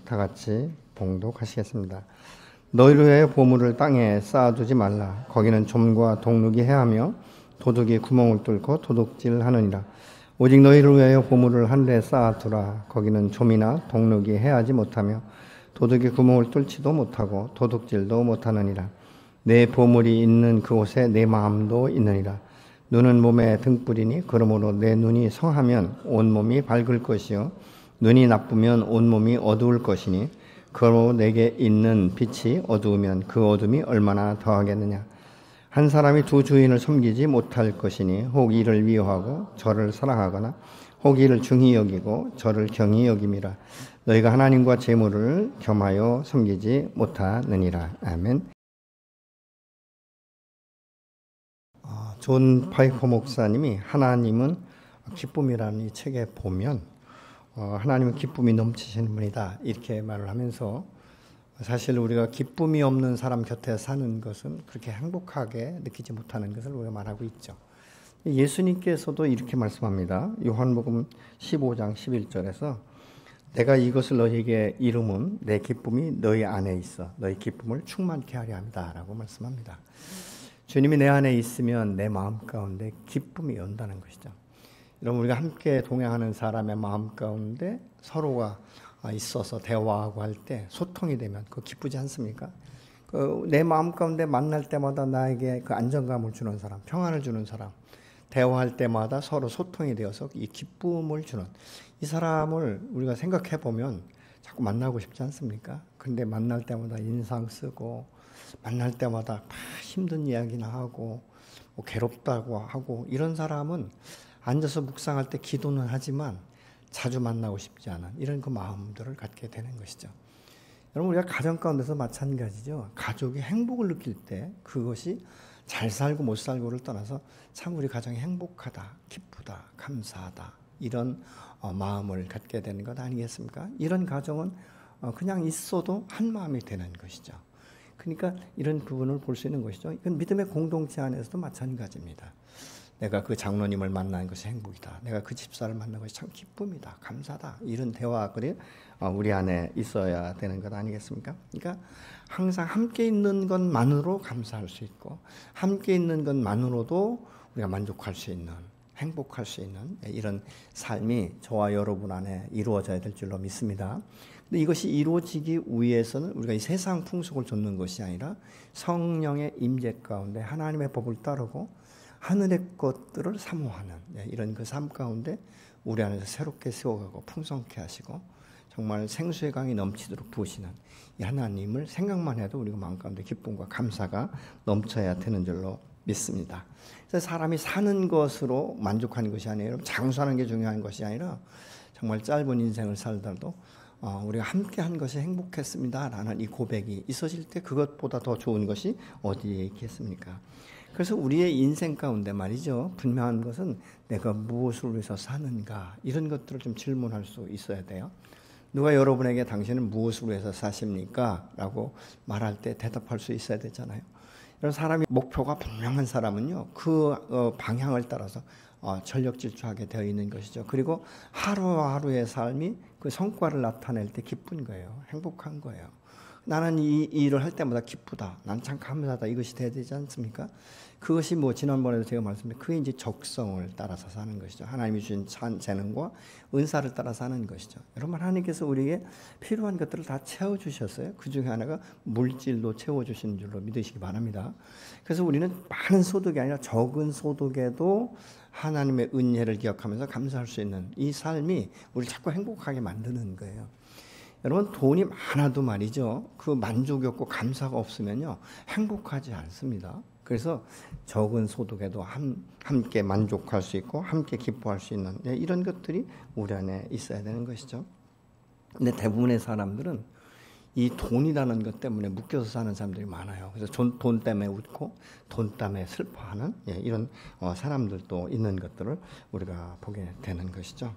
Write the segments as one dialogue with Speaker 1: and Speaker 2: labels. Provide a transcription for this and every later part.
Speaker 1: 다 같이 봉독하시겠습니다. 너희를 위하여 보물을 땅에 쌓아두지 말라. 거기는 좀과 동룩이 해하며 도둑이 구멍을 뚫고 도둑질하느니라. 오직 너희를 위하여 보물을 하늘에 쌓아두라. 거기는 좀이나 동룩이 해하지 못하며 도둑이 구멍을 뚫지도 못하고 도둑질도 못하느니라. 내 보물이 있는 그곳에 내 마음도 있느니라. 눈은 몸의 등불이니 그러므로 내 눈이 성하면 온몸이 밝을 것이요 눈이 나쁘면 온몸이 어두울 것이니 그러므로 내게 있는 빛이 어두우면 그 어둠이 얼마나 더하겠느냐. 한 사람이 두 주인을 섬기지 못할 것이니 혹 이를 미워하고 저를 사랑하거나 혹 이를 중히 여기고 저를 경히 여김이라. 너희가 하나님과 재물을 겸하여 섬기지 못하느니라. 아멘. 존 파이커 목사님이 하나님은 기쁨이라는 이 책에 보면 하나님은 기쁨이 넘치시는 분이다 이렇게 말을 하면서 사실 우리가 기쁨이 없는 사람 곁에 사는 것은 그렇게 행복하게 느끼지 못하는 것을 우리가 말하고 있죠. 예수님께서도 이렇게 말씀합니다. 요한복음 15장 11절에서 내가 이것을 너희에게 이름은 내 기쁨이 너희 안에 있어 너희 기쁨을 충만케 하려 합니다 라고 말씀합니다. 주님이 내 안에 있으면 내 마음 가운데 기쁨이 온다는 것이죠. 여러분 우리가 함께 동행하는 사람의 마음 가운데 서로가 있어서 대화하고 할 때 소통이 되면 그거 기쁘지 않습니까? 내 마음 가운데 만날 때마다 나에게 그 안정감을 주는 사람, 평안을 주는 사람, 대화할 때마다 서로 소통이 되어서 이 기쁨을 주는 이 사람을 우리가 생각해 보면 자꾸 만나고 싶지 않습니까? 근데 만날 때마다 인상 쓰고 만날 때마다 막 힘든 이야기나 하고 뭐 괴롭다고 하고 이런 사람은 앉아서 묵상할 때 기도는 하지만 자주 만나고 싶지 않은 이런 그 마음들을 갖게 되는 것이죠. 여러분 우리가 가정 가운데서 마찬가지죠. 가족이 행복을 느낄 때 그것이 잘 살고 못 살고를 떠나서 참 우리 가정이 행복하다, 기쁘다, 감사하다 이런 마음을 갖게 되는 것 아니겠습니까? 이런 가정은 그냥 있어도 한 마음이 되는 것이죠. 그러니까 이런 부분을 볼 수 있는 것이죠. 이건 믿음의 공동체 안에서도 마찬가지입니다. 내가 그 장로님을 만나는 것이 행복이다. 내가 그 집사를 만나는 것이 참 기쁨이다. 감사다. 이런 대화들이 우리 안에 있어야 되는 것 아니겠습니까? 그러니까 항상 함께 있는 것만으로 감사할 수 있고 함께 있는 것만으로도 우리가 만족할 수 있는 행복할 수 있는 이런 삶이 저와 여러분 안에 이루어져야 될 줄로 믿습니다. 근데 이것이 이루어지기 위해서는 우리가 이 세상 풍속을 좇는 것이 아니라 성령의 임재 가운데 하나님의 법을 따르고 하늘의 것들을 사모하는 이런 그 삶 가운데 우리 안에서 새롭게 세워가고 풍성케 하시고 정말 생수의 강이 넘치도록 부으시는 이 하나님을 생각만 해도 우리가 마음 가운데 기쁨과 감사가 넘쳐야 되는 줄로 믿습니다. 그래서 사람이 사는 것으로 만족하는 것이 아니라 장수하는 게 중요한 것이 아니라 정말 짧은 인생을 살더라도 우리가 함께 한 것이 행복했습니다라는 이 고백이 있어질 때 그것보다 더 좋은 것이 어디에 있겠습니까? 그래서 우리의 인생 가운데 말이죠. 분명한 것은 내가 무엇을 위해서 사는가 이런 것들을 좀 질문할 수 있어야 돼요. 누가 여러분에게 당신은 무엇을 위해서 사십니까? 라고 말할 때 대답할 수 있어야 되잖아요. 이런 사람이 목표가 분명한 사람은요. 그 방향을 따라서 전력 질주하게 되어 있는 것이죠. 그리고 하루하루의 삶이 그 성과를 나타낼 때 기쁜 거예요. 행복한 거예요. 나는 이 일을 할 때마다 기쁘다. 난 참 감사하다. 이것이 돼야 되지 않습니까? 그것이 뭐 지난번에도 제가 말씀드린 그게 이제 적성을 따라서 사는 것이죠. 하나님이 주신 재능과 은사를 따라 사는 것이죠. 여러분 하나님께서 우리에게 필요한 것들을 다 채워주셨어요. 그 중에 하나가 물질도 채워주시는 줄로 믿으시기 바랍니다. 그래서 우리는 많은 소득이 아니라 적은 소득에도 하나님의 은혜를 기억하면서 감사할 수 있는 이 삶이 우리를 자꾸 행복하게 만드는 거예요. 여러분 돈이 많아도 말이죠. 그 만족이 없고 감사가 없으면요. 행복하지 않습니다. 그래서 적은 소득에도 함께 만족할 수 있고 함께 기뻐할 수 있는 이런 것들이 우리 안에 있어야 되는 것이죠. 근데 대부분의 사람들은 이 돈이라는 것 때문에 묶여서 사는 사람들이 많아요. 그래서 돈 때문에 웃고 돈 때문에 슬퍼하는 이런 사람들도 있는 것들을 우리가 보게 되는 것이죠.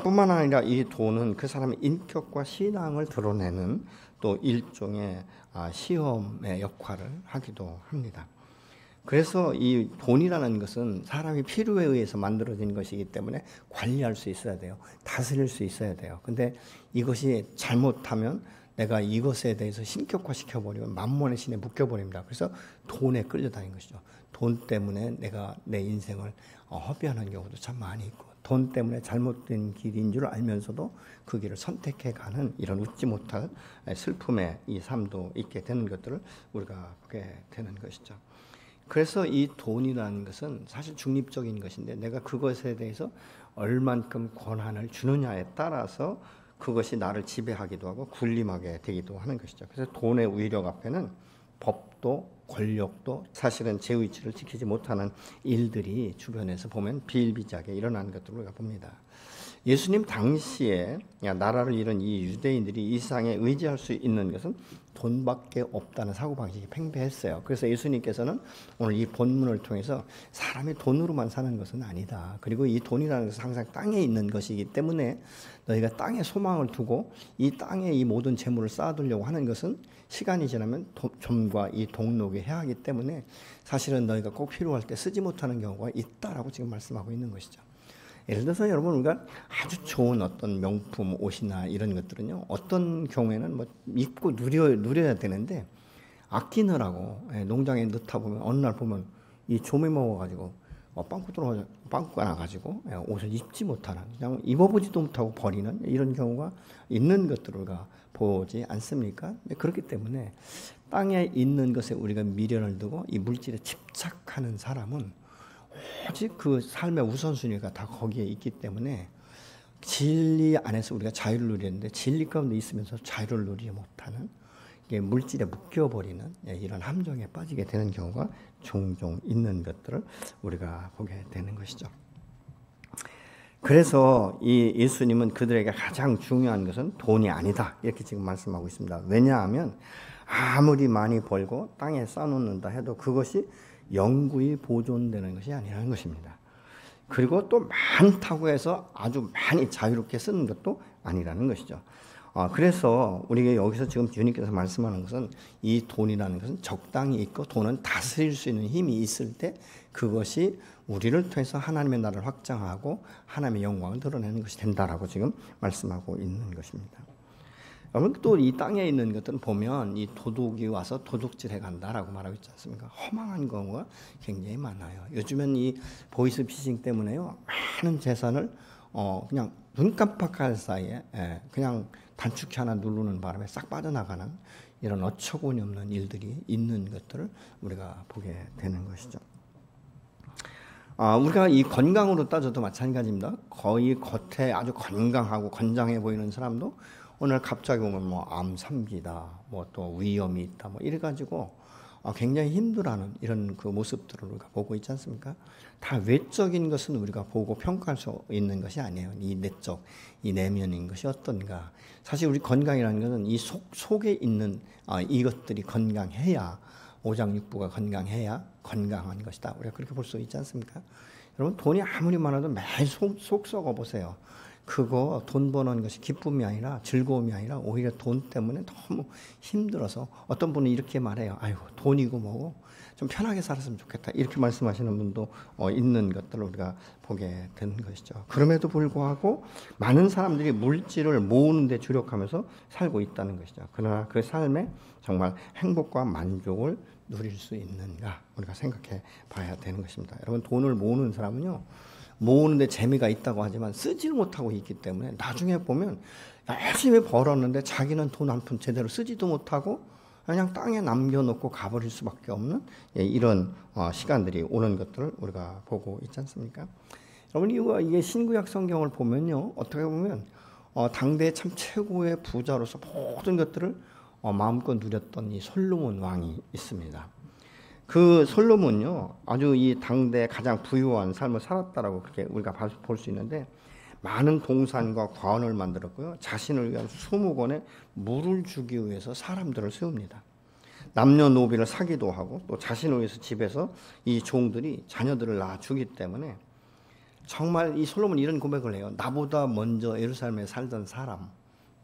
Speaker 1: 뿐만 아니라 이 돈은 그 사람의 인격과 신앙을 드러내는 또 일종의 시험의 역할을 하기도 합니다. 그래서 이 돈이라는 것은 사람이 필요에 의해서 만들어진 것이기 때문에 관리할 수 있어야 돼요. 다스릴 수 있어야 돼요. 근데 이것이 잘못하면 내가 이것에 대해서 신격화시켜버리면 만몬의 신에 묶여버립니다. 그래서 돈에 끌려다니는 것이죠. 돈 때문에 내가 내 인생을 허비하는 경우도 참 많이 있고, 돈 때문에 잘못된 길인 줄 알면서도 그 길을 선택해가는 이런 웃지 못할 슬픔의 이 삶도 있게 되는 것들을 우리가 보게 되는 것이죠. 그래서 이 돈이라는 것은 사실 중립적인 것인데 내가 그것에 대해서 얼만큼 권한을 주느냐에 따라서 그것이 나를 지배하기도 하고 군림하게 되기도 하는 것이죠. 그래서 돈의 위력 앞에는 법도 권력도 사실은 제 위치를 지키지 못하는 일들이 주변에서 보면 비일비재하게 일어나는 것들을 우리가 봅니다. 예수님 당시에 나라를 잃은 이 유대인들이 이 세상에 의지할 수 있는 것은 돈밖에 없다는 사고방식이 팽배했어요. 그래서 예수님께서는 오늘 이 본문을 통해서 사람이 돈으로만 사는 것은 아니다. 그리고 이 돈이라는 것은 항상 땅에 있는 것이기 때문에 너희가 땅에 소망을 두고 이 땅에 이 모든 재물을 쌓아두려고 하는 것은 시간이 지나면 점과 이 동록에 해하기 때문에 사실은 너희가 꼭 필요할 때 쓰지 못하는 경우가 있다라고 지금 말씀하고 있는 것이죠. 예를 들어서 여러분 우리가 아주 좋은 어떤 명품 옷이나 이런 것들은요 어떤 경우에는 뭐 입고 누려야 되는데 아끼느라고 농장에 넣다 보면 어느 날 보면 이 조미 먹어가지고 빵꾸 나가지고 옷을 입지 못하는 그냥 입어보지도 못하고 버리는 이런 경우가 있는 것들을 우리가 보지 않습니까? 그렇기 때문에 땅에 있는 것에 우리가 미련을 두고 이 물질에 집착하는 사람은 오직 그 삶의 우선순위가 다 거기에 있기 때문에 진리 안에서 우리가 자유를 누리는데 진리 가운데 있으면서 자유를 누리지 못하는 물질에 묶여버리는 이런 함정에 빠지게 되는 경우가 종종 있는 것들을 우리가 보게 되는 것이죠. 그래서 이 예수님은 그들에게 가장 중요한 것은 돈이 아니다 이렇게 지금 말씀하고 있습니다. 왜냐하면 아무리 많이 벌고 땅에 쌓아놓는다 해도 그것이 영구히 보존되는 것이 아니라는 것입니다. 그리고 또 많다고 해서 아주 많이 자유롭게 쓰는 것도 아니라는 것이죠. 그래서 우리가 여기서 지금 주님께서 말씀하는 것은 이 돈이라는 것은 적당히 있고 돈은 다스릴 수 있는 힘이 있을 때 그것이 우리를 통해서 하나님의 나라를 확장하고 하나님의 영광을 드러내는 것이 된다라고 지금 말씀하고 있는 것입니다. 여러분 또 이 땅에 있는 것들은 보면 이 도둑이 와서 도둑질해 간다라고 말하고 있지 않습니까? 허망한 경우가 굉장히 많아요. 요즘엔 이 보이스피싱 때문에요 많은 재산을 그냥 눈 깜빡할 사이에 그냥 단축키 하나 누르는 바람에 싹 빠져나가는 이런 어처구니 없는 일들이 있는 것들을 우리가 보게 되는 것이죠. 우리가 이 건강으로 따져도 마찬가지입니다. 거의 겉에 아주 건강하고 건장해 보이는 사람도 오늘 갑자기 보면 뭐 암 3기다, 뭐 또 위염이 있다, 뭐 이래가지고 굉장히 힘들어하는 이런 그 모습들을 우리가 보고 있지 않습니까? 다 외적인 것은 우리가 보고 평가할 수 있는 것이 아니에요. 이 내적, 이 내면인 것이 어떤가. 사실 우리 건강이라는 것은 이 속에 있는 이것들이 건강해야 오장육부가 건강해야 건강한 것이다. 우리가 그렇게 볼 수 있지 않습니까? 여러분 돈이 아무리 많아도 매일 속 썩어 보세요. 그거 돈 버는 것이 기쁨이 아니라 즐거움이 아니라 오히려 돈 때문에 너무 힘들어서 어떤 분은 이렇게 말해요. 아이고 돈이고 뭐고 좀 편하게 살았으면 좋겠다. 이렇게 말씀하시는 분도 있는 것들을 우리가 보게 되는 것이죠. 그럼에도 불구하고 많은 사람들이 물질을 모으는 데 주력하면서 살고 있다는 것이죠. 그러나 그 삶에 정말 행복과 만족을 누릴 수 있는가 우리가 생각해 봐야 되는 것입니다. 여러분 돈을 모으는 사람은요. 모으는데 재미가 있다고 하지만 쓰지를 못하고 있기 때문에 나중에 보면 열심히 벌었는데 자기는 돈 한 푼 제대로 쓰지도 못하고 그냥 땅에 남겨놓고 가버릴 수밖에 없는 이런 시간들이 오는 것들을 우리가 보고 있지 않습니까? 여러분 이게 신구약 성경을 보면요 어떻게 보면 당대의 참 최고의 부자로서 모든 것들을 마음껏 누렸던 이 솔로몬 왕이 있습니다. 그 솔로몬요 아주 이 당대 가장 부유한 삶을 살았다라고 그렇게 우리가 볼 수 있는데 많은 동산과 과원을 만들었고요 자신을 위한 20권의 물을 주기 위해서 사람들을 세웁니다. 남녀노비를 사기도 하고 또 자신을 위해서 집에서 이 종들이 자녀들을 낳아주기 때문에 정말 이 솔로몬이 이런 고백을 해요. 나보다 먼저 예루살렘에 살던 사람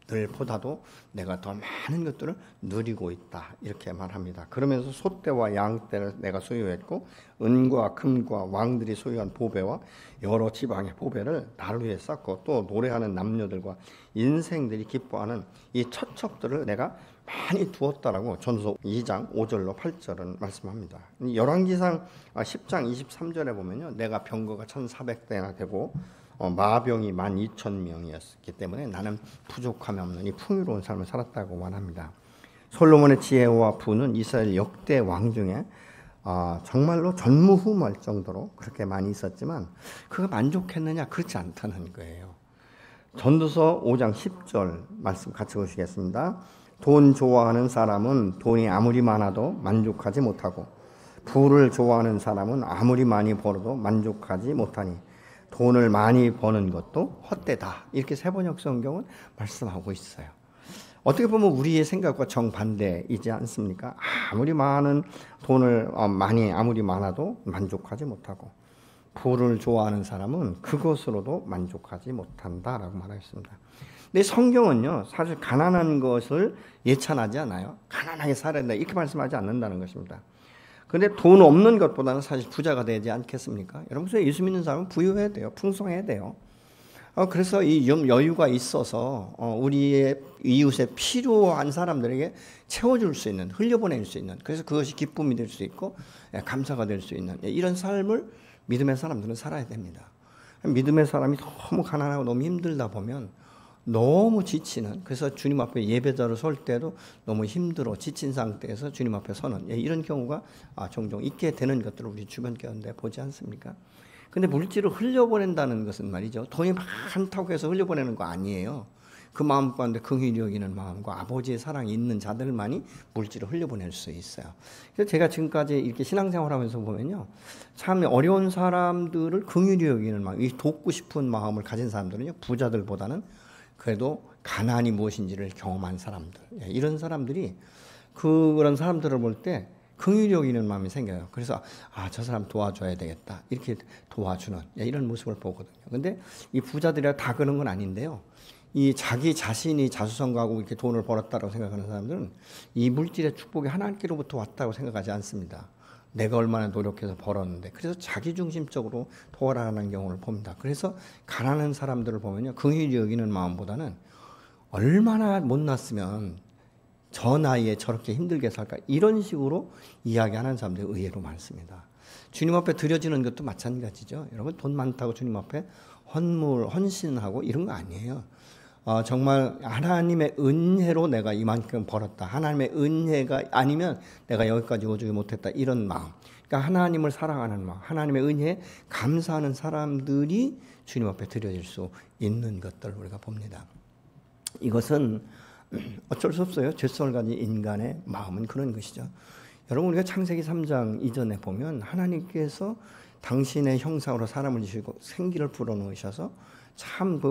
Speaker 1: 사람들보다도 내가 더 많은 것들을 누리고 있다 이렇게 말합니다. 그러면서 소떼와 양떼를 내가 소유했고 은과 금과 왕들이 소유한 보배와 여러 지방의 보배를 나를 위해 쌓고 또 노래하는 남녀들과 인생들이 기뻐하는 이 처척들을 내가 많이 두었다라고 전서 2장 5절로 8절은 말씀합니다. 열왕기상 10장 23절에 보면요, 내가 병거가 1,400대나 되고 마병이 12,000명이었기 때문에 나는 부족함이 없는 이 풍요로운 삶을 살았다고 말합니다. 솔로몬의 지혜와 부는 이스라엘 역대 왕 중에 정말로 전무후무할 정도로 그렇게 많이 있었지만 그가 만족했느냐? 그렇지 않다는 거예요. 전도서 5장 10절 말씀 같이 보시겠습니다. 돈 좋아하는 사람은 돈이 아무리 많아도 만족하지 못하고 부를 좋아하는 사람은 아무리 많이 벌어도 만족하지 못하니 돈을 많이 버는 것도 헛되다. 이렇게 세번역 성경은 말씀하고 있어요. 어떻게 보면 우리의 생각과 정반대이지 않습니까? 아무리 많은 돈을 아무리 많아도 만족하지 못하고 부를 좋아하는 사람은 그것으로도 만족하지 못한다라고 말하였습니다. 근데 성경은요, 사실 가난한 것을 예찬하지 않아요. 가난하게 살아야 된다 이렇게 말씀하지 않는다는 것입니다. 그런데 돈 없는 것보다는 사실 부자가 되지 않겠습니까? 여러분, 예수 믿는 사람은 부유해야 돼요. 풍성해야 돼요. 그래서 이 여유가 있어서 우리의 이웃에 필요한 사람들에게 채워줄 수 있는, 흘려보낼 수 있는, 그래서 그것이 기쁨이 될 수 있고 감사가 될 수 있는 이런 삶을 믿음의 사람들은 살아야 됩니다. 믿음의 사람이 너무 가난하고 너무 힘들다 보면 너무 지치는, 그래서 주님 앞에 예배자로 설 때도 너무 힘들어 지친 상태에서 주님 앞에 서는 이런 경우가 종종 있게 되는 것들을 우리 주변 가운데 보지 않습니까? 근데 물질을 흘려보낸다는 것은 말이죠, 돈이 많다고 해서 흘려보내는 거 아니에요. 그 마음 가운데 긍휼히 여기는 마음과 아버지의 사랑이 있는 자들만이 물질을 흘려보낼 수 있어요. 그래서 제가 지금까지 이렇게 신앙생활하면서 보면요, 참 어려운 사람들을 긍휼히 여기는 마음, 이 돕고 싶은 마음을 가진 사람들은요, 부자들보다는 그래도 가난이 무엇인지를 경험한 사람들, 이런 사람들이 그런 사람들을 볼 때 긍휼히 여기는 마음이 생겨요. 그래서 저 사람 도와줘야 되겠다 이렇게 도와주는 이런 모습을 보거든요. 근데 이 부자들이 다 그런 건 아닌데요, 이 자기 자신이 자수성가하고 이렇게 돈을 벌었다고 생각하는 사람들은 이 물질의 축복이 하나님께로부터 왔다고 생각하지 않습니다. 내가 얼마나 노력해서 벌었는데, 그래서 자기중심적으로 도와라는 경우를 봅니다. 그래서 가난한 사람들을 보면요, 긍휼히 여기는 마음보다는 얼마나 못났으면 저 나이에 저렇게 힘들게 살까, 이런 식으로 이야기하는 사람들이 의외로 많습니다. 주님 앞에 드려지는 것도 마찬가지죠. 여러분, 돈 많다고 주님 앞에 헌신하고 이런 거 아니에요. 정말 하나님의 은혜로 내가 이만큼 벌었다, 하나님의 은혜가 아니면 내가 여기까지 오지 못했다, 이런 마음, 그러니까 하나님을 사랑하는 마음, 하나님의 은혜에 감사하는 사람들이 주님 앞에 드려질 수 있는 것들을 우리가 봅니다. 이것은 어쩔 수 없어요. 죄성을 가진 인간의 마음은 그런 것이죠. 여러분, 우리가 창세기 3장 이전에 보면 하나님께서 당신의 형상으로 사람을 지으시고 생기를 불어넣으셔서 참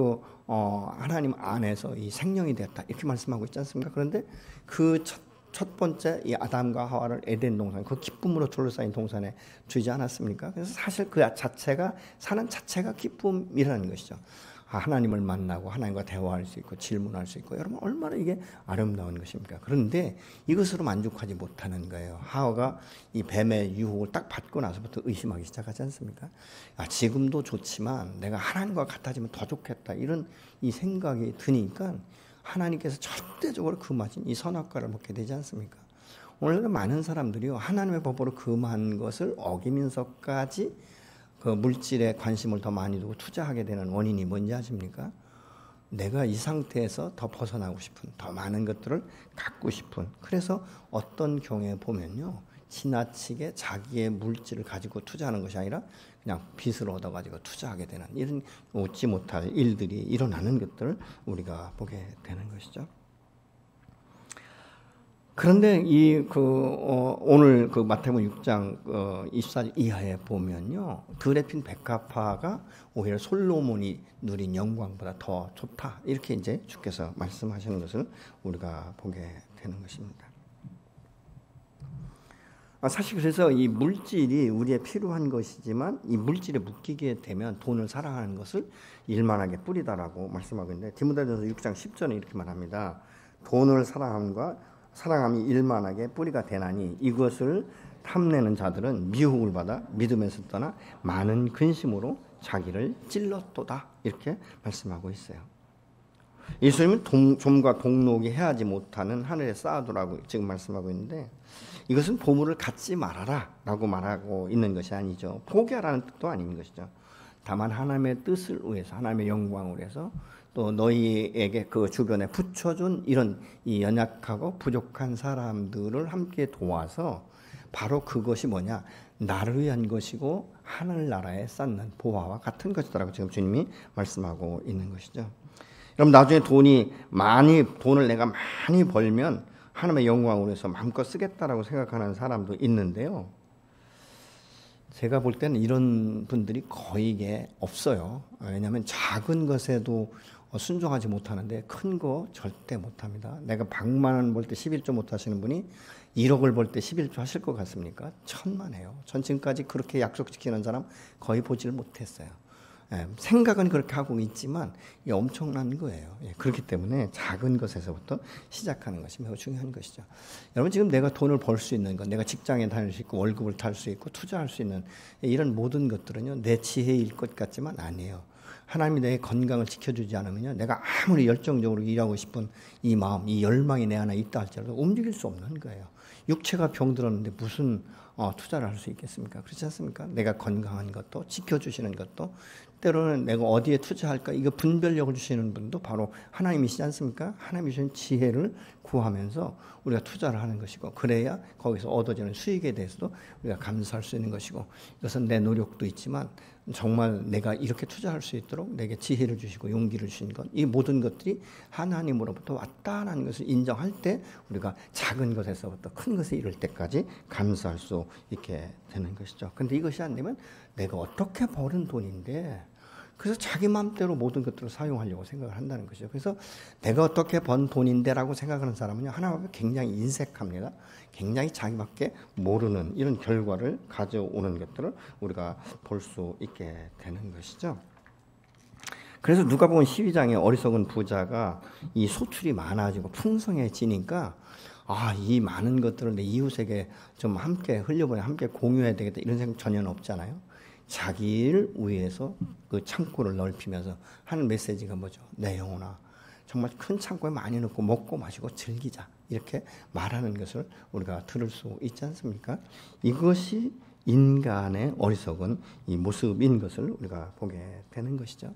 Speaker 1: 하나님 안에서 이 생명이 되었다 이렇게 말씀하고 있지 않습니까? 그런데 그 첫 번째 이 아담과 하와를 에덴 동산, 그 기쁨으로 둘러싸인 동산에 두지 않았습니까? 그래서 사실 그 자체가, 사는 자체가 기쁨이라는 것이죠. 하나님을 만나고 하나님과 대화할 수 있고 질문할 수 있고, 여러분 얼마나 이게 아름다운 것입니까? 그런데 이것으로 만족하지 못하는 거예요. 하와가 이 뱀의 유혹을 딱 받고 나서부터 의심하기 시작하지 않습니까? 지금도 좋지만 내가 하나님과 같아지면 더 좋겠다, 이런 이 생각이 드니까 하나님께서 절대적으로 금하신 이 선악과를 먹게 되지 않습니까? 오늘날 많은 사람들이요, 하나님의 법으로 금한 것을 어기면서까지 그 물질에 관심을 더 많이 두고 투자하게 되는 원인이 뭔지 아십니까? 내가 이 상태에서 더 벗어나고 싶은, 더 많은 것들을 갖고 싶은, 그래서 어떤 경우에 보면요, 지나치게 자기의 물질을 가지고 투자하는 것이 아니라 그냥 빚을 얻어가지고 투자하게 되는 이런 웃지 못할 일들이 일어나는 것들을 우리가 보게 되는 것이죠. 그런데 오늘 그 마태복음 6장 24절 이하에 보면요, 들에 핀 백합화가 오히려 솔로몬이 누린 영광보다 더 좋다, 이렇게 이제 주께서 말씀하시는 것을 우리가 보게 되는 것입니다. 사실 그래서 이 물질이 우리의 필요한 것이지만 이 물질에 묶이게 되면 돈을 사랑하는 것을 일만하게 뿌리다라고 말씀하고 있는데 디모데전서 6장 10절에 이렇게 말합니다. 돈을 사랑함이 일만하게 뿌리가 되나니 이것을 탐내는 자들은 미혹을 받아 믿음에서 떠나 많은 근심으로 자기를 찔렀도다 이렇게 말씀하고 있어요. 예수님은 좀과 동록이 해하지 못하는 하늘에 쌓아두라고 지금 말씀하고 있는데 이것은 보물을 갖지 말아라 라고 말하고 있는 것이 아니죠. 포기하라는 뜻도 아닌 것이죠. 다만 하나님의 뜻을 위해서 하나님의 영광을 위해서 또 너희에게 그 주변에 붙여준 이런 이 연약하고 부족한 사람들을 함께 도와서 바로 그것이 뭐냐 나를 위한 것이고 하늘나라에 쌓는 보화와 같은 것이다라고 지금 주님이 말씀하고 있는 것이죠. 여러분 나중에 돈을 내가 많이 벌면 하나님의 영광을 위해서 마음껏 쓰겠다라고 생각하는 사람도 있는데요. 제가 볼 때는 이런 분들이 거의 없어요. 왜냐하면 작은 것에도 순종하지 못하는데 큰 거 절대 못합니다. 내가 100만 원 벌 때 11조 못하시는 분이 1억을 벌 때 11조 하실 것 같습니까? 천만에요. 전 지금까지 그렇게 약속지키는 사람 거의 보지를 못했어요. 생각은 그렇게 하고 있지만 이게 엄청난 거예요. 그렇기 때문에 작은 것에서부터 시작하는 것이 매우 중요한 것이죠. 여러분 지금 내가 돈을 벌 수 있는 것, 내가 직장에 다닐 수 있고 월급을 탈 수 있고 투자할 수 있는 이런 모든 것들은요 내 지혜일 것 같지만 아니에요. 하나님이 내 건강을 지켜주지 않으면요 내가 아무리 열정적으로 일하고 싶은 이 마음, 이 열망이 내 안에 있다 할지라도 움직일 수 없는 거예요. 육체가 병들었는데 무슨 투자를 할 수 있겠습니까? 그렇지 않습니까? 내가 건강한 것도 지켜주시는 것도 때로는 내가 어디에 투자할까 이거 분별력을 주시는 분도 바로 하나님이시지 않습니까? 하나님이 주신 지혜를 구하면서 우리가 투자를 하는 것이고 그래야 거기서 얻어지는 수익에 대해서도 우리가 감사할 수 있는 것이고 이것은 내 노력도 있지만 정말 내가 이렇게 투자할 수 있도록 내게 지혜를 주시고 용기를 주신 것 이 모든 것들이 하나님으로부터 왔다라는 것을 인정할 때 우리가 작은 것에서부터 큰 것에 이를 때까지 감사할 수 있게 되는 것이죠. 그런데 이것이 안 되면 내가 어떻게 벌은 돈인데 그래서 자기 마음대로 모든 것들을 사용하려고 생각을 한다는 것이죠. 그래서 내가 어떻게 번 돈인데라고 생각하는 사람은요 하나님 앞에 굉장히 인색합니다. 굉장히 자기밖에 모르는 이런 결과를 가져오는 것들을 우리가 볼 수 있게 되는 것이죠. 그래서 누가복음 12장에 어리석은 부자가 이 소출이 많아지고 풍성해지니까 이 많은 것들을 내 이웃에게 좀 함께 흘려보내 함께 공유해야 되겠다 이런 생각 전혀 없잖아요. 자기를 위해서 그 창고를 넓히면서 하는 메시지가 뭐죠? 내 영혼아 정말 큰 창고에 많이 넣고 먹고 마시고 즐기자 이렇게 말하는 것을 우리가 들을 수 있지 않습니까? 이것이 인간의 어리석은 이 모습인 것을 우리가 보게 되는 것이죠.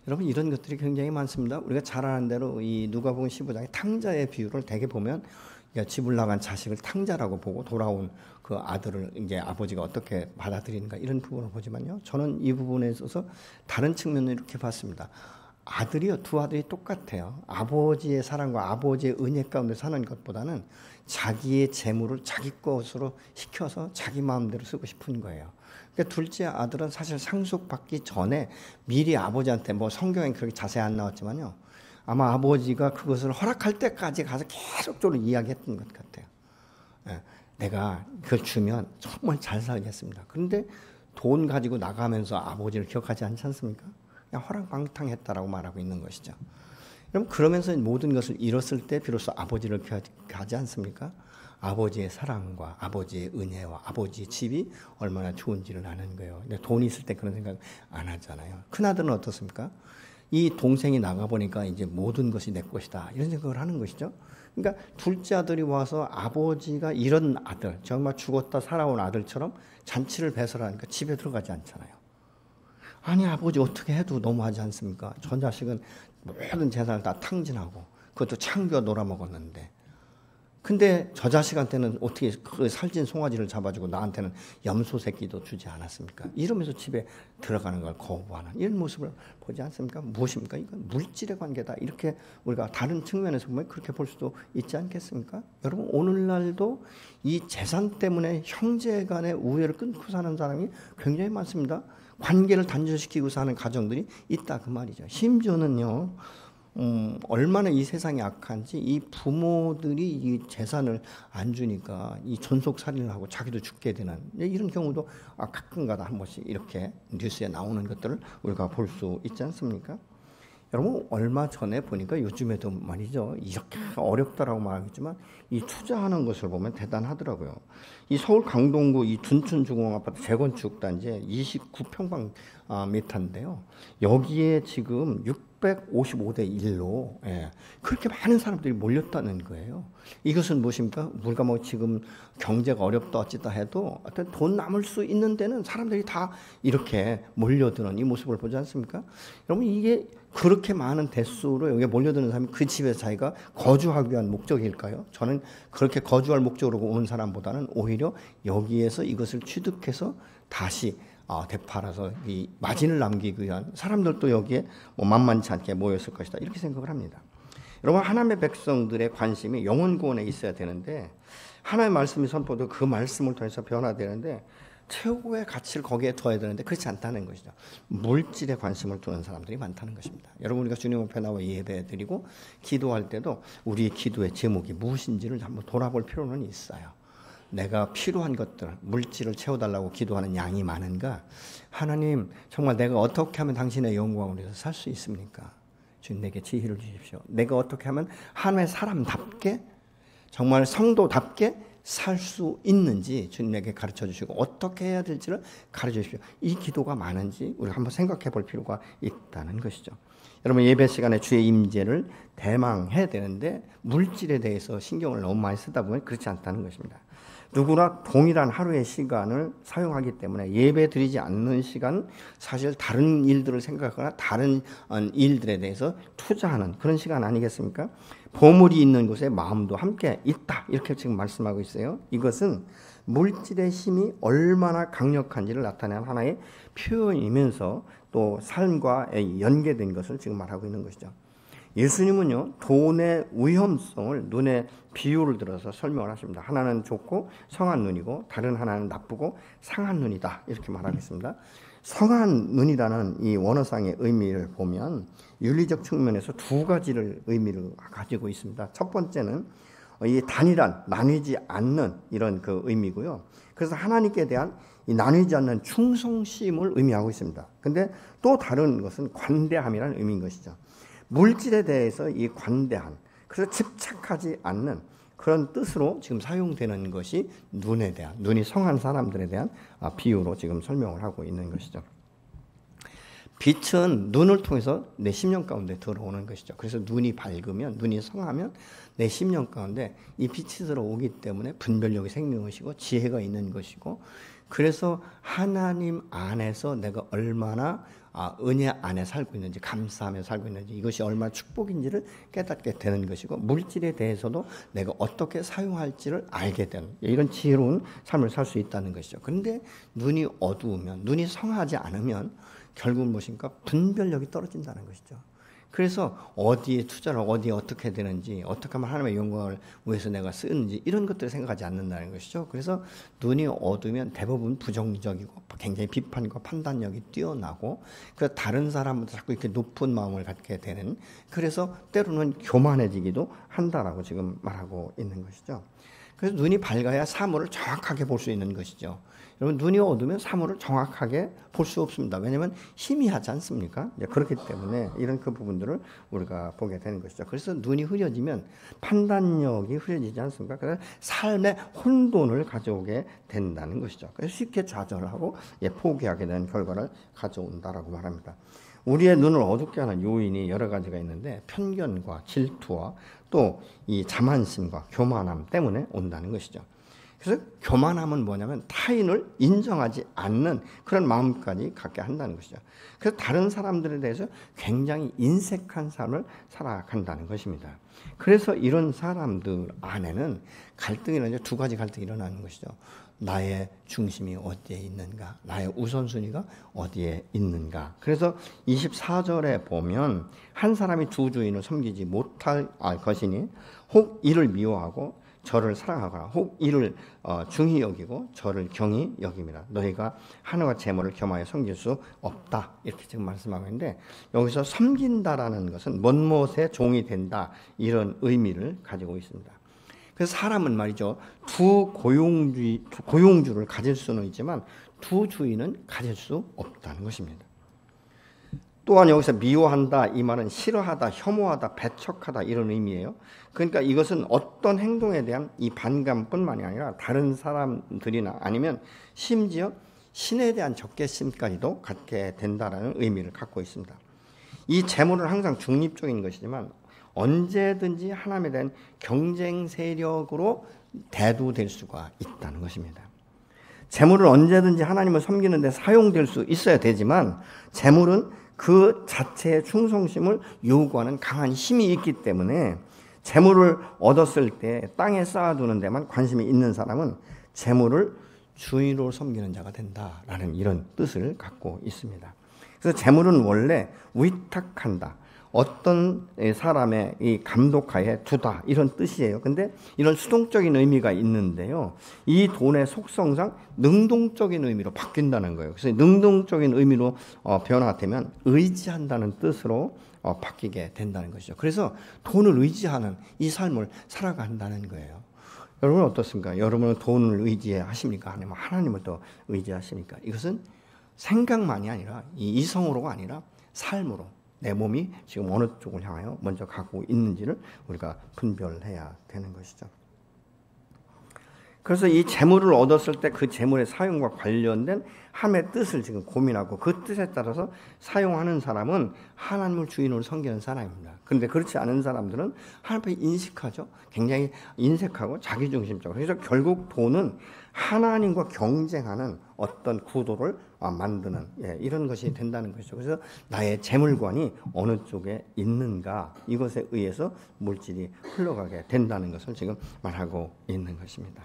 Speaker 1: 여러분 이런 것들이 굉장히 많습니다. 우리가 잘 아는 대로 이 누가복음 15장의 탕자의 비유를 대개 보면 집을 나간 자식을 탕자라고 보고 돌아온 그 아들을 이제 아버지가 어떻게 받아들이는가 이런 부분을 보지만요. 저는 이 부분에 있어서 다른 측면을 이렇게 봤습니다. 두 아들이 똑같아요. 아버지의 사랑과 아버지의 은혜 가운데 사는 것보다는 자기의 재물을 자기 것으로 시켜서 자기 마음대로 쓰고 싶은 거예요. 그러니까 둘째 아들은 사실 상속받기 전에 미리 아버지한테 성경에 그렇게 자세히 안 나왔지만요. 아마 아버지가 그것을 허락할 때까지 가서 계속적으로 이야기했던 것 같아요. 내가 그걸 주면 정말 잘 살겠습니다. 그런데 돈 가지고 나가면서 아버지를 기억하지 않지 않습니까? 그냥 허랑방탕했다라고 말하고 있는 것이죠. 그럼 그러면서 모든 것을 잃었을 때 비로소 아버지를 기억하지 않습니까? 아버지의 사랑과 아버지의 은혜와 아버지의 집이 얼마나 좋은지를 아는 거예요. 근데 돈이 있을 때 그런 생각 안 하잖아요. 큰아들은 어떻습니까? 이 동생이 나가보니까 이제 모든 것이 내 것이다. 이런 생각을 하는 것이죠. 그러니까 둘째 아들이 와서 아버지가 이런 아들, 정말 죽었다 살아온 아들처럼 잔치를 배설하니까 집에 들어가지 않잖아요. 아니 아버지 어떻게 해도 너무하지 않습니까? 전 자식은 모든 재산을 다 탕진하고 그것도 창겨 놀아먹었는데 근데 저 자식한테는 어떻게 그 살찐 송아지를 잡아주고 나한테는 염소 새끼도 주지 않았습니까? 이러면서 집에 들어가는 걸 거부하는 이런 모습을 보지 않습니까? 무엇입니까? 이건 물질의 관계다. 이렇게 우리가 다른 측면에서 보면 그렇게 볼 수도 있지 않겠습니까? 여러분 오늘날도 이 재산 때문에 형제 간의 우애를 끊고 사는 사람이 굉장히 많습니다. 관계를 단절시키고 사는 가정들이 있다 그 말이죠. 심지어는요. 얼마나 이 세상이 악한지 이 부모들이 이 재산을 안 주니까 이 존속 살인을 하고 자기도 죽게 되는 이런 경우도 가끔가다 한 번씩 이렇게 뉴스에 나오는 것들을 우리가 볼 수 있지 않습니까? 여러분 얼마 전에 보니까 요즘에도 말이죠. 이렇게 어렵다라고 말하겠지만 이 투자하는 것을 보면 대단하더라고요. 이 서울 강동구 이 둔촌주공아파트 재건축 단지에 29평방미터인데요. 여기에 지금 655대 1로 그렇게 많은 사람들이 몰렸다는 거예요. 이것은 무엇입니까? 우리가 뭐 지금 경제가 어렵다 어찌다 해도 어떤 돈 남을 수 있는 데는 사람들이 다 이렇게 몰려드는 이 모습을 보지 않습니까? 여러분 이게 그렇게 많은 대수로 여기에 몰려드는 사람이 그 집에서 자기가 거주하기 위한 목적일까요? 저는 그렇게 거주할 목적으로 온 사람보다는 오히려 여기에서 이것을 취득해서 다시 되팔아서 이 마진을 남기기 위한 사람들도 여기에 뭐 만만치 않게 모였을 것이다 이렇게 생각을 합니다. 여러분 하나님의 백성들의 관심이 영혼 구원에 있어야 되는데 하나님의 말씀이 선포되고 그 말씀을 통해서 변화되는데 최고의 가치를 거기에 둬야 되는데 그렇지 않다는 것이죠. 물질에 관심을 두는 사람들이 많다는 것입니다. 여러분 우리가 주님 앞에 나와 예배드리고 기도할 때도 우리의 기도의 제목이 무엇인지를 한번 돌아볼 필요는 있어요. 내가 필요한 것들, 물질을 채워달라고 기도하는 양이 많은가? 하나님 정말 내가 어떻게 하면 당신의 영광을 위해서 살 수 있습니까? 주님 내게 지혜를 주십시오. 내가 어떻게 하면 하나님의 사람답게 정말 성도답게 살 수 있는지 주님에게 가르쳐 주시고 어떻게 해야 될지를 가르쳐 주십시오. 이 기도가 많은지 우리가 한번 생각해 볼 필요가 있다는 것이죠. 여러분 예배 시간에 주의 임재를 대망해야 되는데 물질에 대해서 신경을 너무 많이 쓰다 보면 그렇지 않다는 것입니다. 누구나 동일한 하루의 시간을 사용하기 때문에 예배 드리지 않는 시간은 사실 다른 일들을 생각하거나 다른 일들에 대해서 투자하는 그런 시간 아니겠습니까? 보물이 있는 곳에 마음도 함께 있다 이렇게 지금 말씀하고 있어요. 이것은 물질의 힘이 얼마나 강력한지를 나타내는 하나의 표현이면서 또 삶과 연계된 것을 지금 말하고 있는 것이죠. 예수님은요 돈의 위험성을 눈의 비유를 들어서 설명을 하십니다. 하나는 좋고 성한 눈이고 다른 하나는 나쁘고 상한 눈이다 이렇게 말하겠습니다. 성한 눈이라는 이 원어상의 의미를 보면 윤리적 측면에서 두 가지를 의미를 가지고 있습니다. 첫 번째는 이 단일한 나뉘지 않는 이런 그 의미고요. 그래서 하나님께 대한 이 나뉘지 않는 충성심을 의미하고 있습니다. 근데 또 다른 것은 관대함이라는 의미인 것이죠. 물질에 대해서 이 관대한, 그래서 집착하지 않는 그런 뜻으로 지금 사용되는 것이 눈에 대한, 눈이 성한 사람들에 대한 비유로 지금 설명을 하고 있는 것이죠. 빛은 눈을 통해서 내 심령 가운데 들어오는 것이죠. 그래서 눈이 밝으면, 눈이 성하면 내 심령 가운데 이 빛이 들어오기 때문에 분별력이 생기는 것이고 지혜가 있는 것이고, 그래서 하나님 안에서 내가 얼마나 은혜 안에 살고 있는지, 감사하며 살고 있는지, 이것이 얼마나 축복인지를 깨닫게 되는 것이고, 물질에 대해서도 내가 어떻게 사용할지를 알게 되는 이런 지혜로운 삶을 살 수 있다는 것이죠. 그런데 눈이 어두우면, 눈이 성하지 않으면 결국은 무엇인가? 분별력이 떨어진다는 것이죠. 그래서 어디에 투자를 어디에 어떻게 되는지, 어떻게 하면 하나님의 영광을 위해서 내가 쓰는지 이런 것들을 생각하지 않는다는 것이죠. 그래서 눈이 어두우면 대부분 부정적이고 굉장히 비판과 판단력이 뛰어나고, 그래서 다른 사람보다 자꾸 이렇게 높은 마음을 갖게 되는, 그래서 때로는 교만해지기도 한다라고 지금 말하고 있는 것이죠. 그래서 눈이 밝아야 사물을 정확하게 볼 수 있는 것이죠. 여러분 눈이 어두우면 사물을 정확하게 볼 수 없습니다. 왜냐하면 희미하지 않습니까? 그렇기 때문에 이런 그 부분들을 우리가 보게 되는 것이죠. 그래서 눈이 흐려지면 판단력이 흐려지지 않습니까? 그래서 삶의 혼돈을 가져오게 된다는 것이죠. 그래서 쉽게 좌절하고 포기하게 되는 결과를 가져온다라고 말합니다. 우리의 눈을 어둡게 하는 요인이 여러 가지가 있는데 편견과 질투와 또 이 자만심과 교만함 때문에 온다는 것이죠. 그래서 교만함은 뭐냐면 타인을 인정하지 않는 그런 마음까지 갖게 한다는 것이죠. 그래서 다른 사람들에 대해서 굉장히 인색한 삶을 살아간다는 것입니다. 그래서 이런 사람들 안에는 갈등이 두 가지 갈등이 일어나는 것이죠. 나의 중심이 어디에 있는가, 나의 우선순위가 어디에 있는가. 그래서 24절에 보면 한 사람이 두 주인을 섬기지 못할 것이니 혹 이를 미워하고 저를 사랑하거나 혹 이를 중히 여기고 저를 경히 여김이라. 너희가 하늘과 재물을 겸하여 섬길 수 없다. 이렇게 지금 말씀하고 있는데, 여기서 섬긴다라는 것은 뭔못의 종이 된다, 이런 의미를 가지고 있습니다. 그래서 사람은 말이죠, 두 고용주를 가질 수는 있지만 두 주인은 가질 수 없다는 것입니다. 또한 여기서 미워한다, 이 말은 싫어하다, 혐오하다, 배척하다, 이런 의미예요. 그러니까 이것은 어떤 행동에 대한 이 반감뿐만이 아니라 다른 사람들이나 아니면 심지어 신에 대한 적개심까지도 갖게 된다라는 의미를 갖고 있습니다. 이 재물은 항상 중립적인 것이지만 언제든지 하나님에 대한 경쟁 세력으로 대두될 수가 있다는 것입니다. 재물은 언제든지 하나님을 섬기는 데 사용될 수 있어야 되지만, 재물은 그 자체의 충성심을 요구하는 강한 힘이 있기 때문에 재물을 얻었을 때 땅에 쌓아두는 데만 관심이 있는 사람은 재물을 주인으로 섬기는 자가 된다라는 이런 뜻을 갖고 있습니다. 그래서 재물은 원래 위탁한다, 어떤 사람의 이 감독하에 두다, 이런 뜻이에요. 근데 이런 수동적인 의미가 있는데요, 이 돈의 속성상 능동적인 의미로 바뀐다는 거예요. 그래서 능동적인 의미로 변화되면 의지한다는 뜻으로 바뀌게 된다는 것이죠. 그래서 돈을 의지하는 이 삶을 살아간다는 거예요. 여러분은 어떻습니까? 여러분은 돈을 의지하십니까? 아니면 하나님을 더 의지하십니까? 이것은 생각만이 아니라, 이성으로가 아니라 삶으로, 내 몸이 지금 어느 쪽을 향하여 먼저 가고 있는지를 우리가 분별해야 되는 것이죠. 그래서 이 재물을 얻었을 때 그 재물의 사용과 관련된 하나님의 뜻을 지금 고민하고 그 뜻에 따라서 사용하는 사람은 하나님을 주인으로 섬기는 사람입니다. 그런데 그렇지 않은 사람들은 하나님 앞에 인식하죠. 굉장히 인색하고 자기중심적으로. 그래서 결국 돈은 하나님과 경쟁하는 어떤 구도를 만드는, 이런 것이 된다는 것이죠. 그래서 나의 재물관이 어느 쪽에 있는가, 이것에 의해서 물질이 흘러가게 된다는 것을 지금 말하고 있는 것입니다.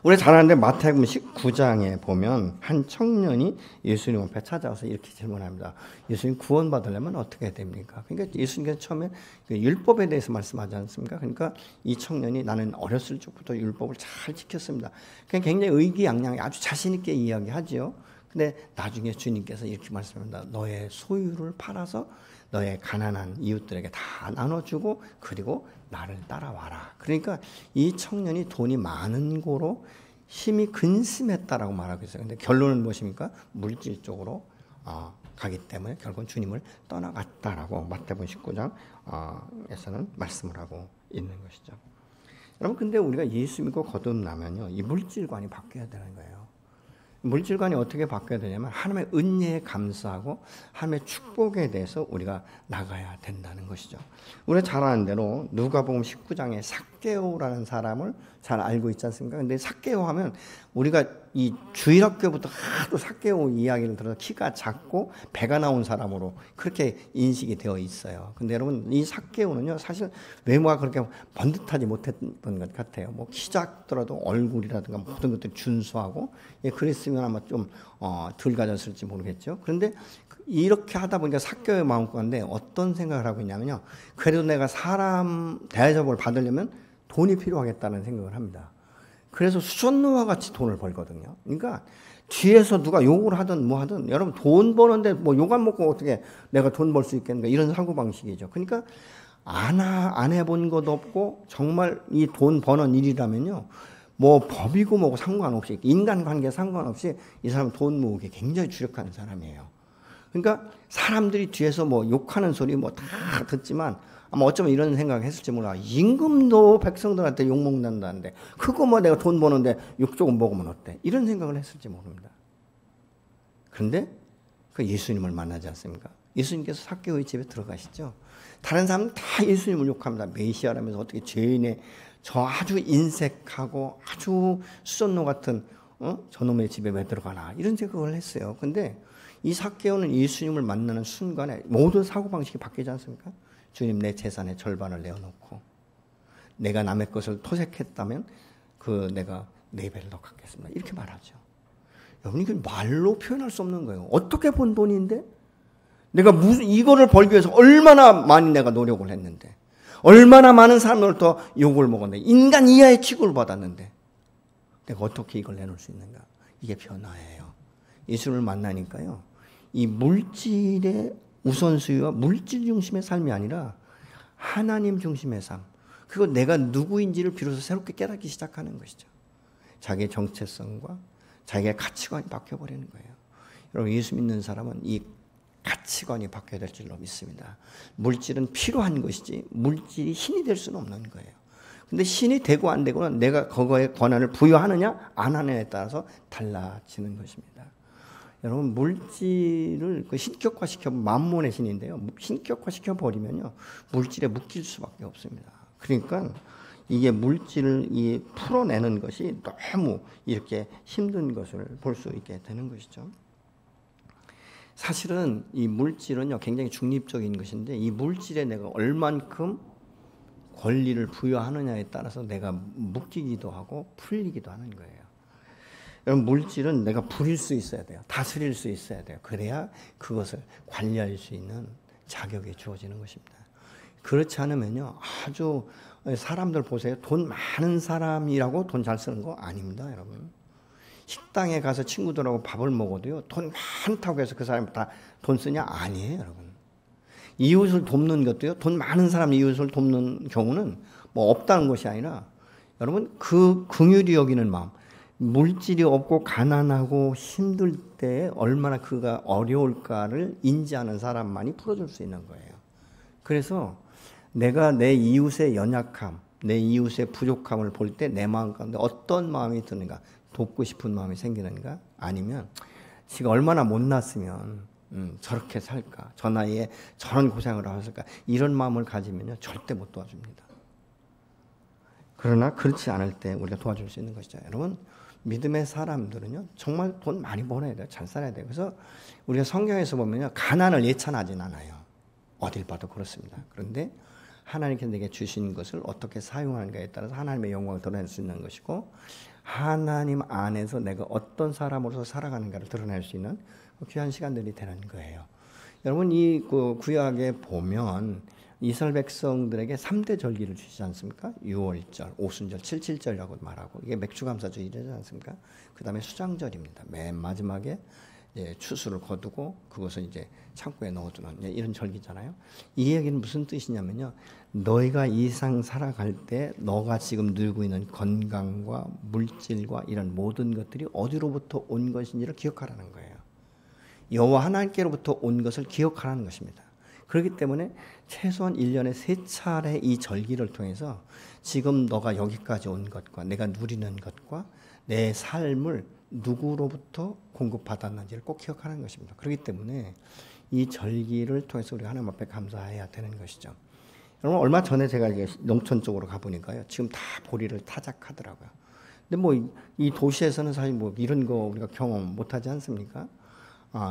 Speaker 1: 우리 잘 아는데 마태복음 19장에 보면 한 청년이 예수님 앞에 찾아와서 이렇게 질문합니다. 예수님 구원받으려면 어떻게 해야 됩니까? 그러니까 예수님께서 처음에 율법에 대해서 말씀하지 않습니까? 그러니까 이 청년이 나는 어렸을 적부터 율법을 잘 지켰습니다. 그냥 굉장히 의기양양하게 아주 자신 있게 이야기하지요. 근데 나중에 주님께서 이렇게 말씀합니다. 너의 소유를 팔아서 너의 가난한 이웃들에게 다 나눠주고 그리고 나를 따라와라. 그러니까 이 청년이 돈이 많은 고로 힘이 근심했다라고 말하고 있어요. 근데 결론은 무엇입니까? 물질 쪽으로 가기 때문에 결국은 주님을 떠나갔다라고 마태복음 19장에서는 말씀을 하고 있는 것이죠. 여러분, 근데 우리가 예수 믿고 거듭나면요, 이 물질관이 바뀌어야 되는 거예요. 물질관이 어떻게 바뀌어야 되냐면 하나님의 은혜에 감사하고 하나님의 축복에 대해서 우리가 나가야 된다는 것이죠. 우리가 잘 아는 대로 누가복음 19장에 삭개오라는 사람을 잘 알고 있지 않습니까? 근데 삭개오 하면 우리가 이 주일학교부터 하도 삭개오 이야기를 들어서 키가 작고 배가 나온 사람으로 그렇게 인식이 되어 있어요. 근데 여러분, 이 삭개오는요, 사실 외모가 그렇게 번듯하지 못했던 것 같아요. 뭐 키 작더라도 얼굴이라든가 모든 것들이 준수하고, 그랬으면 아마 좀 덜 가졌을지 모르겠죠. 그런데 이렇게 하다 보니까 삭개오의 마음 가운데 어떤 생각을 하고 있냐면요, 그래도 내가 사람 대접을 받으려면 돈이 필요하겠다는 생각을 합니다. 그래서 수전노와 같이 돈을 벌거든요. 그러니까 뒤에서 누가 욕을 하든 뭐 하든, 여러분 돈 버는데 뭐 욕 안 먹고 어떻게 내가 돈 벌 수 있겠는가, 이런 사고방식이죠. 그러니까 안 해본 것도 없고, 정말 이 돈 버는 일이라면요, 뭐 법이고 뭐고 상관없이, 인간관계 상관없이 이 사람은 돈 모으기에 굉장히 주력하는 사람이에요. 그러니까 사람들이 뒤에서 뭐 욕하는 소리 뭐 다 듣지만 아마 어쩌면 이런 생각을 했을지 몰라. 임금도 백성들한테 욕먹는다는데 그거 뭐 내가 돈 버는데 욕 조금 먹으면 어때? 이런 생각을 했을지 모릅니다. 그런데 그 예수님을 만나지 않습니까? 예수님께서 삭개오의 집에 들어가시죠. 다른 사람은 다 예수님을 욕합니다. 메시아라면서 어떻게 죄인의 저 아주 인색하고 아주 수전노 같은 저놈의 집에 왜 들어가나, 이런 생각을 했어요. 근데 이 삭개오는 예수님을 만나는 순간에 모든 사고방식이 바뀌지 않습니까? 주님, 내 재산의 절반을 내어놓고 내가 남의 것을 토색했다면 내가 4배를 더 갚겠습니다. 이렇게 말하죠. 여러분, 이건 말로 표현할 수 없는 거예요. 어떻게 번 돈인데? 내가 이거를 벌기 위해서 얼마나 많이 내가 노력을 했는데, 얼마나 많은 사람으로부터 욕을 먹었는데, 인간 이하의 취급을 받았는데 내가 어떻게 이걸 내놓을 수 있는가? 이게 변화예요. 예수를 만나니까요, 이 물질의 우선순위와 물질 중심의 삶이 아니라 하나님 중심의 삶, 그리고 내가 누구인지를 비로소 새롭게 깨닫기 시작하는 것이죠. 자기의 정체성과 자기의 가치관이 바뀌어버리는 거예요. 여러분, 예수 믿는 사람은 이 가치관이 바뀌어야 될 줄로 믿습니다. 물질은 필요한 것이지 물질이 신이 될 수는 없는 거예요. 근데 신이 되고 안 되고는 내가 그거에 권한을 부여하느냐 안 하느냐에 따라서 달라지는 것입니다. 여러분, 물질을 신격화시켜, 만몬의 신인데요, 신격화시켜 버리면요 물질에 묶일 수밖에 없습니다. 그러니까 이게 물질을 풀어내는 것이 너무 이렇게 힘든 것을 볼 수 있게 되는 것이죠. 사실은 이 물질은요 굉장히 중립적인 것인데, 이 물질에 내가 얼만큼 권리를 부여하느냐에 따라서 내가 묶이기도 하고 풀리기도 하는 거예요. 여러분, 물질은 내가 부릴 수 있어야 돼요. 다스릴 수 있어야 돼요. 그래야 그것을 관리할 수 있는 자격이 주어지는 것입니다. 그렇지 않으면요, 아주 사람들 보세요. 돈 많은 사람이라고 돈 잘 쓰는 거 아닙니다, 여러분. 식당에 가서 친구들하고 밥을 먹어도요, 돈 많다고 해서 그 사람이 다 돈 쓰냐? 아니에요, 여러분. 이웃을 돕는 것도요, 돈 많은 사람 이웃을 돕는 경우는 뭐 없다는 것이 아니라, 여러분, 그 긍휼히 여기는 마음, 물질이 없고 가난하고 힘들 때 얼마나 그가 어려울까를 인지하는 사람만이 풀어줄 수 있는 거예요. 그래서 내가 내 이웃의 연약함, 내 이웃의 부족함을 볼 때 내 마음 가운데 어떤 마음이 드는가? 돕고 싶은 마음이 생기는가? 아니면 지가 얼마나 못났으면 저렇게 살까? 저 나이에 저런 고생을 하실까? 이런 마음을 가지면요 절대 못 도와줍니다. 그러나 그렇지 않을 때 우리가 도와줄 수 있는 것이죠. 여러분, 믿음의 사람들은요 정말 돈 많이 벌어야 돼요. 잘 살아야 돼요. 그래서 우리가 성경에서 보면요 가난을 예찬하진 않아요. 어딜 봐도 그렇습니다. 그런데 하나님께서 내게 주신 것을 어떻게 사용하는가에 따라서 하나님의 영광을 드러낼 수 있는 것이고, 하나님 안에서 내가 어떤 사람으로서 살아가는가를 드러낼 수 있는 귀한 시간들이 되는 거예요. 여러분, 이 구약에 보면 이스라엘 백성들에게 3대 절기를 주시지 않습니까? 유월절, 오순절, 칠칠절이라고 말하고, 이게 맥주감사주일이지 않습니까? 그 다음에 수장절입니다. 맨 마지막에 추수를 거두고 그것을 이제 창고에 넣어두는 이런 절기잖아요. 이 얘기는 무슨 뜻이냐면요, 너희가 이 세상 살아갈 때 너가 지금 누리고 있는 건강과 물질과 이런 모든 것들이 어디로부터 온 것인지를 기억하라는 거예요. 여호와 하나님께로부터 온 것을 기억하라는 것입니다. 그렇기 때문에 최소한 1년에 3차례 이 절기를 통해서 지금 너가 여기까지 온 것과 내가 누리는 것과 내 삶을 누구로부터 공급받았는지를 꼭 기억하는 것입니다. 그렇기 때문에 이 절기를 통해서 우리가 하나님 앞에 감사해야 되는 것이죠. 여러분, 얼마 전에 제가 이게 농촌 쪽으로 가보니까요, 지금 다 보리를 타작하더라고요. 근데 뭐 이 도시에서는 사실 뭐 이런 거 우리가 경험 못하지 않습니까?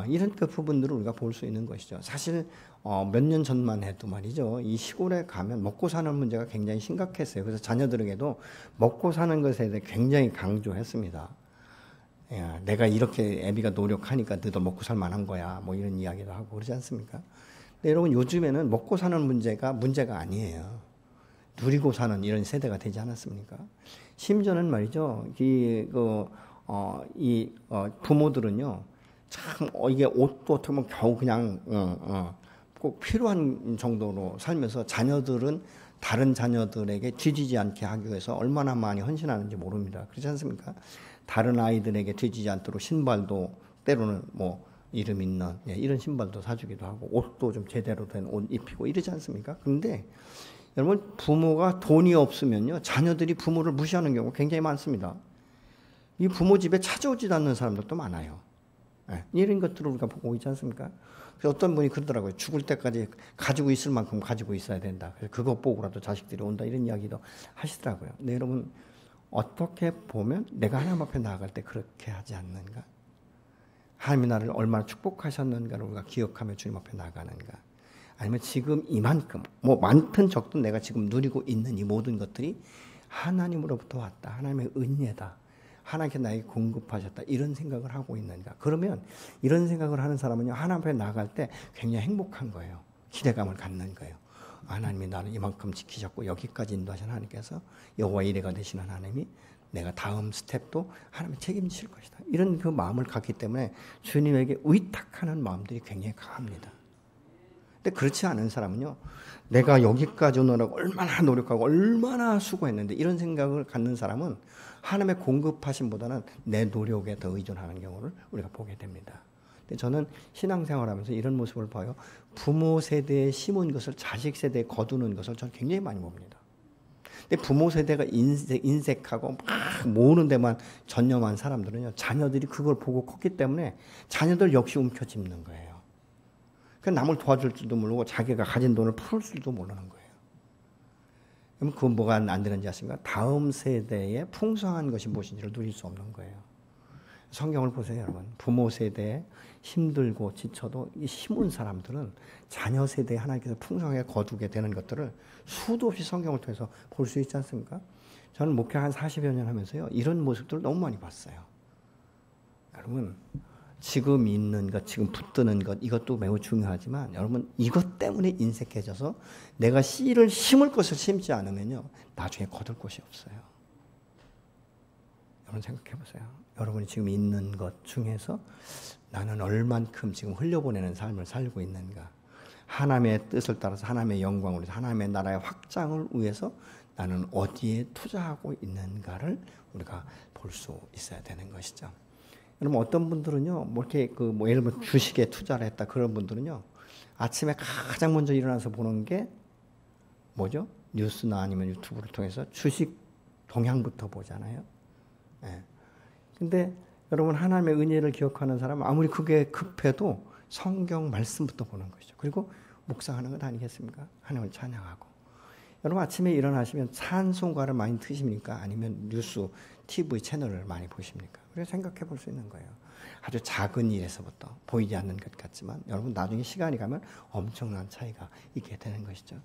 Speaker 1: 이런 그 부분들을 우리가 볼 수 있는 것이죠. 사실 몇 년 전만 해도 말이죠, 이 시골에 가면 먹고 사는 문제가 굉장히 심각했어요. 그래서 자녀들에게도 먹고 사는 것에 대해 굉장히 강조했습니다. 야, 내가 이렇게 애비가 노력하니까 너도 먹고 살 만한 거야, 뭐 이런 이야기도 하고 그러지 않습니까? 근데 여러분, 요즘에는 먹고 사는 문제가 아니에요. 누리고 사는 이런 세대가 되지 않았습니까? 심지어는 말이죠, 부모들은요, 참 이게 옷도 어떻게 보면 겨우 그냥 꼭 필요한 정도로 살면서 자녀들은 다른 자녀들에게 뒤지지 않게 하기 위해서 얼마나 많이 헌신하는지 모릅니다. 그렇지 않습니까? 다른 아이들에게 뒤지지 않도록 신발도 때로는 뭐 이름 있는 이런 신발도 사주기도 하고, 옷도 좀 제대로 된 옷 입히고 이러지 않습니까? 그런데 여러분, 부모가 돈이 없으면요 자녀들이 부모를 무시하는 경우가 굉장히 많습니다. 이 부모 집에 찾아오지도 않는 사람들도 많아요. 이런 것들을 우리가 보고 있지 않습니까? 그래서 어떤 분이 그러더라고요. 죽을 때까지 가지고 있을 만큼 가지고 있어야 된다. 그래서 그것 보고라도 자식들이 온다, 이런 이야기도 하시더라고요. 근데 여러분, 어떻게 보면 내가 하나님 앞에 나아갈 때 그렇게 하지 않는가? 하나님이 나를 얼마나 축복하셨는가를 우리가 기억하며 주님 앞에 나아가는가? 아니면 지금 이만큼, 뭐 많든 적든 내가 지금 누리고 있는 이 모든 것들이 하나님으로부터 왔다, 하나님의 은혜다, 하나님께 나에게 공급하셨다, 이런 생각을 하고 있는가? 그러면 이런 생각을 하는 사람은요, 하나님 앞에 나아갈 때 굉장히 행복한 거예요. 기대감을 갖는 거예요. 하나님이 나를 이만큼 지키셨고 여기까지 인도하신 하나님께서 여호와 이레가 되시는 하나님이 내가 다음 스텝도 하나님이 책임지실 것이다. 이런 그 마음을 갖기 때문에 주님에게 의탁하는 마음들이 굉장히 강합니다. 근데 그렇지 않은 사람은요, 내가 여기까지 오느라고 얼마나 노력하고 얼마나 수고했는데 이런 생각을 갖는 사람은 하나님의 공급하심보다는 내 노력에 더 의존하는 경우를 우리가 보게 됩니다. 근데 저는 신앙생활하면서 이런 모습을 봐요. 부모 세대에 심은 것을 자식 세대에 거두는 것을 저는 굉장히 많이 봅니다. 근데 부모 세대가 인색하고 막 모으는 데만 전념한 사람들은요, 자녀들이 그걸 보고 컸기 때문에 자녀들 역시 움켜쥐는 거예요. 남을 도와줄 줄도 모르고 자기가 가진 돈을 풀 줄도 모르는 거예요. 그럼 그건 뭐가 안 되는지 아십니까? 다음 세대에 풍성한 것이 무엇인지를 누릴 수 없는 거예요. 성경을 보세요, 여러분. 부모 세대에 힘들고 지쳐도 이 힘은 사람들은 자녀 세대에 하나님께서 풍성하게 거두게 되는 것들을 수도 없이 성경을 통해서 볼 수 있지 않습니까? 저는 목회 한 40여 년 하면서요, 이런 모습들을 너무 많이 봤어요. 여러분, 지금 있는 것, 지금 붙드는 것, 이것도 매우 중요하지만 여러분, 이것 때문에 인색해져서 내가 씨를 심을 것을 심지 않으면요, 나중에 거둘 곳이 없어요. 여러분 생각해 보세요. 여러분이 지금 있는 것 중에서 나는 얼만큼 지금 흘려보내는 삶을 살고 있는가? 하나님의 뜻을 따라서 하나님의 영광을 위해서 하나님의 나라의 확장을 위해서 나는 어디에 투자하고 있는가를 우리가 볼 수 있어야 되는 것이죠. 여러분 어떤 분들은요, 뭐 이렇게 예를 들면 주식에 투자를 했다 그런 분들은요, 아침에 가장 먼저 일어나서 보는 게 뭐죠? 뉴스나 아니면 유튜브를 통해서 주식 동향부터 보잖아요. 예. 근데 여러분 하나님의 은혜를 기억하는 사람은 아무리 그게 급해도 성경 말씀부터 보는 것이죠. 그리고 묵상하는 것 아니겠습니까? 하나님을 찬양하고. 여러분 아침에 일어나시면 찬송가를 많이 트십니까? 아니면 뉴스, TV 채널을 많이 보십니까? 그래서 생각해 볼 수 있는 거예요. 아주 작은 일에서부터 보이지 않는 것 같지만 여러분 나중에 시간이 가면 엄청난 차이가 있게 되는 것이죠.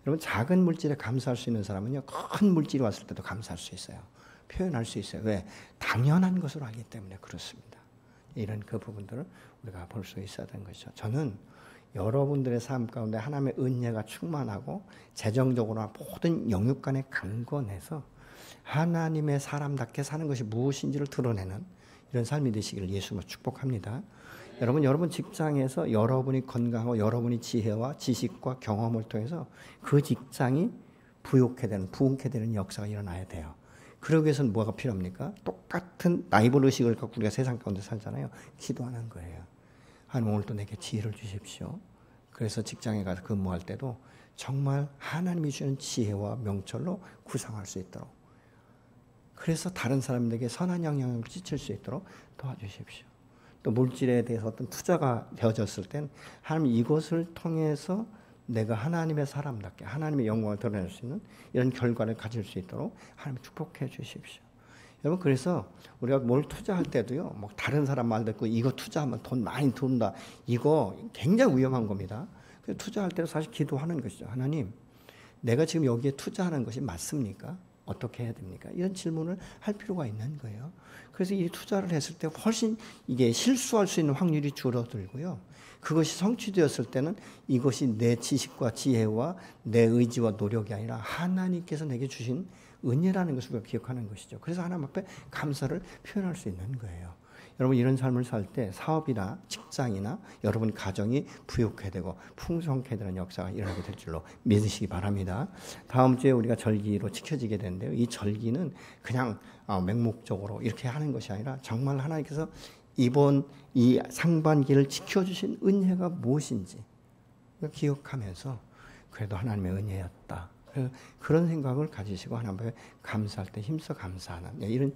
Speaker 1: 여러분 작은 물질에 감사할 수 있는 사람은요, 큰 물질이 왔을 때도 감사할 수 있어요. 표현할 수 있어요. 왜? 당연한 것으로 알기 때문에 그렇습니다. 이런 그 부분들을 우리가 볼 수 있어야 되는 것이죠. 저는 여러분들의 삶 가운데 하나님의 은혜가 충만하고 재정적으로나 모든 영역 간에 강건해서 하나님의 사람답게 사는 것이 무엇인지를 드러내는 이런 삶이 되시기를 예수로 축복합니다. 여러분 직장에서 여러분이 건강하고 여러분이 지혜와 지식과 경험을 통해서 그 직장이 부흥케 되는 역사가 일어나야 돼요. 그러기 위해서는 뭐가 필요합니까? 똑같은 나이벌 의식을 갖고 우리가 세상 가운데 살잖아요. 기도하는 거예요. 하나님 오늘도 내게 지혜를 주십시오. 그래서 직장에 가서 근무할 때도 정말 하나님이 주는 지혜와 명철로 구성할 수 있도록, 그래서 다른 사람들에게 선한 영향을 끼칠 수 있도록 도와주십시오. 또 물질에 대해서 어떤 투자가 되어졌을 땐 하나님 이것을 통해서 내가 하나님의 사람답게 하나님의 영광을 드러낼 수 있는 이런 결과를 가질 수 있도록 하나님 축복해 주십시오. 여러분 그래서 우리가 뭘 투자할 때도요, 뭐 다른 사람 말 듣고 이거 투자하면 돈 많이 든다, 이거 굉장히 위험한 겁니다. 그래서 투자할 때도 사실 기도하는 것이죠. 하나님, 내가 지금 여기에 투자하는 것이 맞습니까? 어떻게 해야 됩니까? 이런 질문을 할 필요가 있는 거예요. 그래서 이 투자를 했을 때 훨씬 이게 실수할 수 있는 확률이 줄어들고요. 그것이 성취되었을 때는 이것이 내 지식과 지혜와 내 의지와 노력이 아니라 하나님께서 내게 주신 은혜라는 것을 기억하는 것이죠. 그래서 하나님 앞에 감사를 표현할 수 있는 거예요. 여러분 이런 삶을 살 때 사업이나 직장이나 여러분 가정이 부유하게 되고 풍성하게 되는 역사가 일어나게 될 줄로 믿으시기 바랍니다. 다음 주에 우리가 절기로 지켜지게 되는데요. 이 절기는 그냥 맹목적으로 이렇게 하는 것이 아니라 정말 하나님께서 이번 이 상반기를 지켜주신 은혜가 무엇인지 기억하면서 그래도 하나님의 은혜였다. 그런 생각을 가지시고 하나님 앞에 감사할 때 힘써 감사하는 이런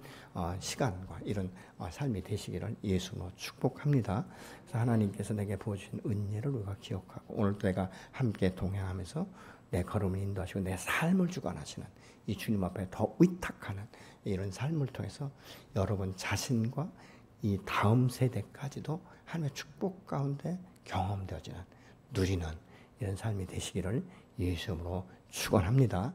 Speaker 1: 시간과 이런 삶이 되시기를 예수로 축복합니다. 그래서 하나님께서 내게 부어주신 은혜를 우리가 기억하고 오늘도 내가 함께 동행하면서 내 걸음을 인도하시고 내 삶을 주관하시는 이 주님 앞에 더 의탁하는 이런 삶을 통해서 여러분 자신과 이 다음 세대까지도 하나님의 축복 가운데 경험되어지는 누리는 이런 삶이 되시기를 예수님으로 축원합니다.